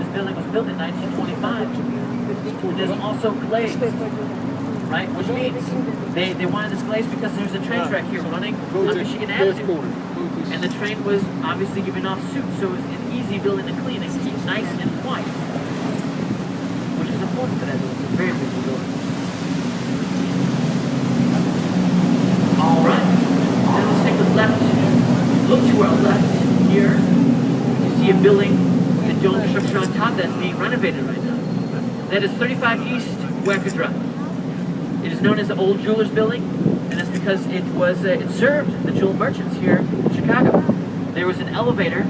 building was built in 1925. It is also glazed, right? Which means they wanted this glazed because there's a train track here running on Michigan Avenue. And the train was obviously giving off soot, so it was an easy building to clean and keep nice and white. Which is important for that building. It's a very beautiful building. Alright. Then let's take the left. Look to our left here. You see a building with a dome structure on top that's being renovated right now. That is 35 East Wacker Drive. It is known as the Old Jewelers Building, and that's because it served the jewel merchants here in Chicago. There was an elevator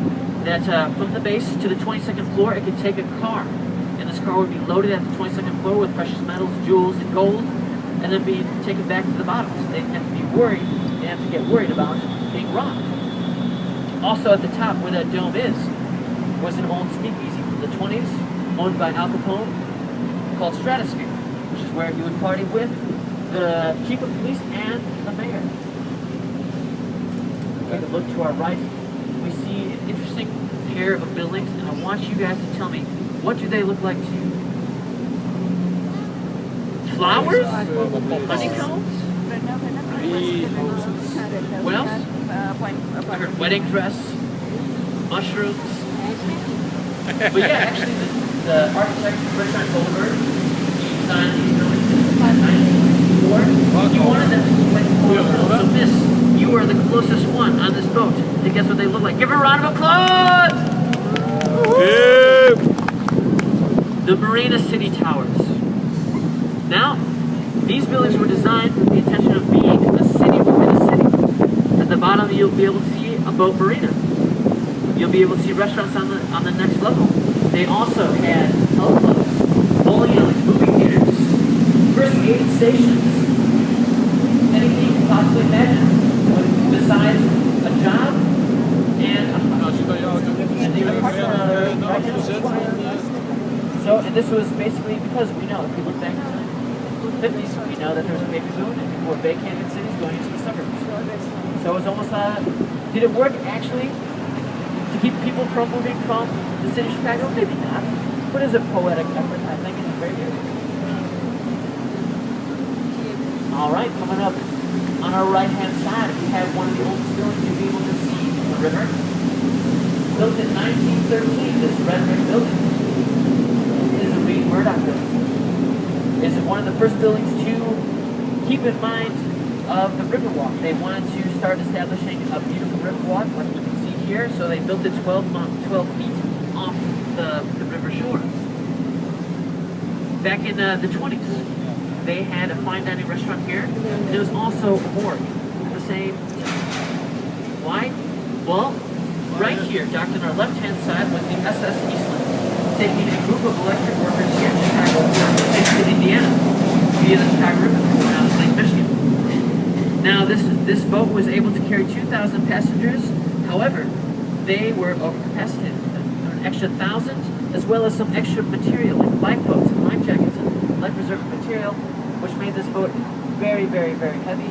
that from the base to the 22nd floor, it could take a car. And this car would be loaded at the 22nd floor with precious metals, jewels, and gold, and then be taken back to the bottoms. They didn't have to be worried. They didn't have to get worried about being robbed. Also at the top where that dome is was an old speakeasy from the 20s, owned by Al Capone, called Stratosphere, which is where he would party with the chief of police and the mayor. Take a look to our right. We see an interesting pair of buildings, and I want you guys to tell me, what do they look like to you? Flowers? Honeycombs? What else? I heard wedding dress, mushrooms. But yeah, actually the architect Richard Goldberg, he designed these buildings in 1964. He wanted them to look like Florida. So miss, you are the closest one on this boat to guess what they look like. Give her a round of applause! Yeah. The Marina City Towers. Now, these buildings were designed with the intention of being a city within a city. At the bottom, you'll be able to see a boat marina. You'll be able to see restaurants on the next level. They also had health clubs, bowling alleys, movie theaters, first aid stations, anything you can possibly imagine. Besides a job and a So, and this was basically because we know, if we look back to the 50s, we know that there was a baby boom and people were vacating cities going into the suburbs. So it was almost, did it work actually to keep people from moving from the city of Chicago? Maybe not. But as a poetic effort, I think it's very good. Alright, coming up on our right hand side, we have one of the oldest buildings you'll be able to see the river. Built in 1913, this red brick building. Reed Murdoch building. It's one of the first buildings to keep in mind of the Riverwalk. They wanted to start establishing a beautiful Riverwalk, like you can see here, so they built it 12 feet off the river shore. Back in the 20s, they had a fine dining restaurant here, and it was also a morgue at the same time. Why? Well, right here, docked on our left-hand side, was the SS Eastland, taking a group of electric workers here in Chicago to Indiana via the Chicago River going out of Lake Michigan. Now this boat was able to carry 2,000 passengers. However, they were overcapacitated. There were an extra 1,000, as well as some extra material like lifeboats and life jackets and life preserving material, which made this boat very, very, very heavy.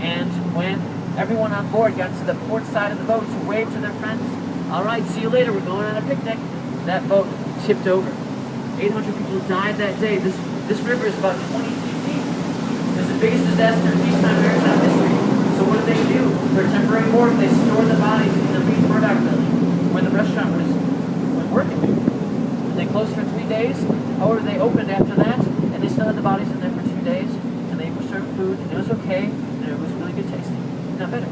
And when everyone on board got to the port side of the boat to wave to their friends, "All right, see you later, we're going on a picnic," that boat tipped over. 800 people died that day. This river is about 20 feet deep. It's the biggest disaster in peacetime maritime history. So what did they do? For a temporary morgue, they stored the bodies in the Reed Murdoch building, where the restaurant was working. They closed for 3 days. However, they opened after that, and they still had the bodies in there for 2 days, and they were served food, and it was okay, and it was really good tasting. Not better.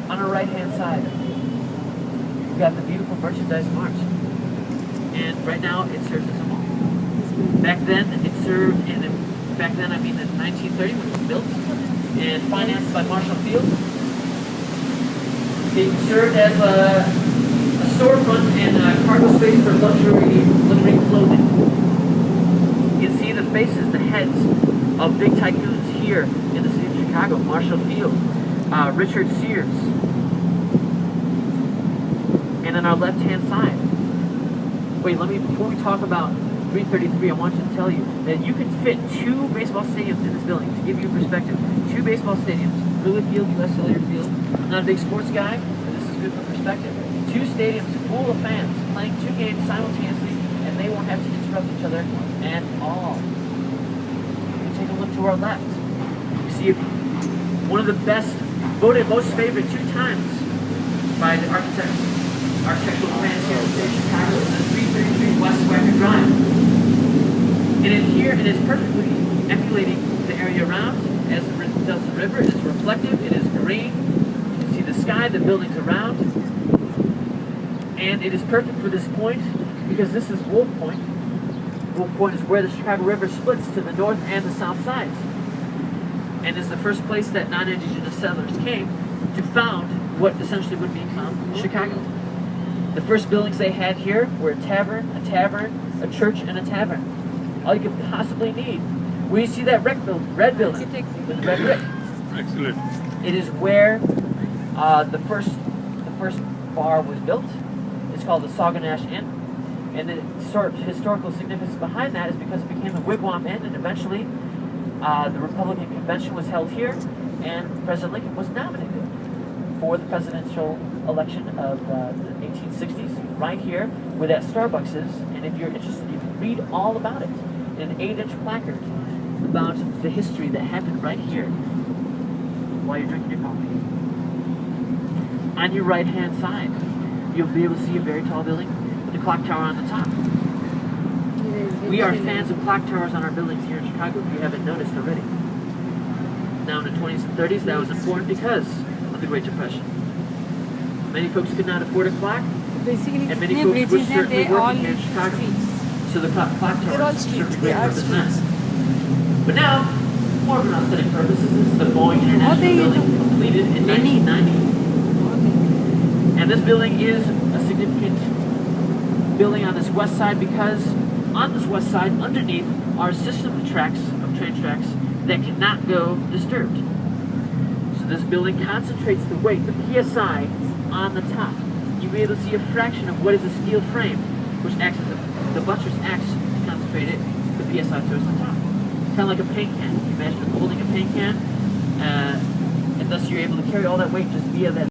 On our right-hand side, you've got the beautiful Merchandise Mart. And right now, it serves as a mall. Back then, it served, and back then, I mean in 1930 when it was built and financed by Marshall Field. It served as a storefront and a cargo space for luxury clothing. You can see the faces, the heads of big tycoons here in the city of Chicago. Marshall Field, Richard Sears. And on our left-hand side, wait, before we talk about 333, I want you to tell you that you can fit 2 baseball stadiums in this building. To give you a perspective, 2 baseball stadiums, Wrigley Field, U.S. Cellular Field. I'm not a big sports guy, but this is good for perspective. 2 stadiums, full of fans playing 2 games simultaneously, and they won't have to interrupt each other at all. We take a look to our left. We see one of the best, voted most favorite 2 times by the architectural plans here in the state of Chicago is the 333 West Wagner Drive. And in here, it is perfectly emulating the area around, as does the river. It is reflective, it is green. You can see the sky, the buildings around. And it is perfect for this point, because this is Wolf Point. Wolf Point is where the Chicago River splits to the north and the south sides. And is the first place that non-indigenous settlers came to found what essentially would become Chicago. The first buildings they had here were a tavern, a church, and a tavern. All you could possibly need. Where you see that red building with the red brick. Excellent. It is where the first bar was built. It's called the Sauganash Inn. And the historical significance behind that is because it became the Wigwam Inn, and eventually the Republican Convention was held here, and President Lincoln was nominated for the presidential election of the 1860s, right here where that Starbucks is. And if you're interested, you can read all about it in an 8-inch placard about the history that happened right here while you're drinking your coffee. On your right-hand side, you'll be able to see a very tall building with a clock tower on the top. We are fans of clock towers on our buildings here in Chicago, if you haven't noticed already. Now in the 20s and 30s, that was important because of the Great Depression. Many folks could not afford a clock, Basically, and many folks were certainly they all working here in Chicago. So the clock They're all towers served a streets. They great are purpose then. streets. But now, more of an aesthetic purposes, this is the Boeing International they Building, do? completed in Many. 1990. And this building is a significant building on this west side because on this west side, underneath, are a system of train tracks that cannot go disturbed. So this building concentrates the weight, the PSI, on the top. You'll be able to see a fraction of what is a steel frame, which acts as the buttress acts to concentrate it, the PSI towards the top. Kind of like a paint can. You imagine holding a paint can, and thus you're able to carry all that weight just via that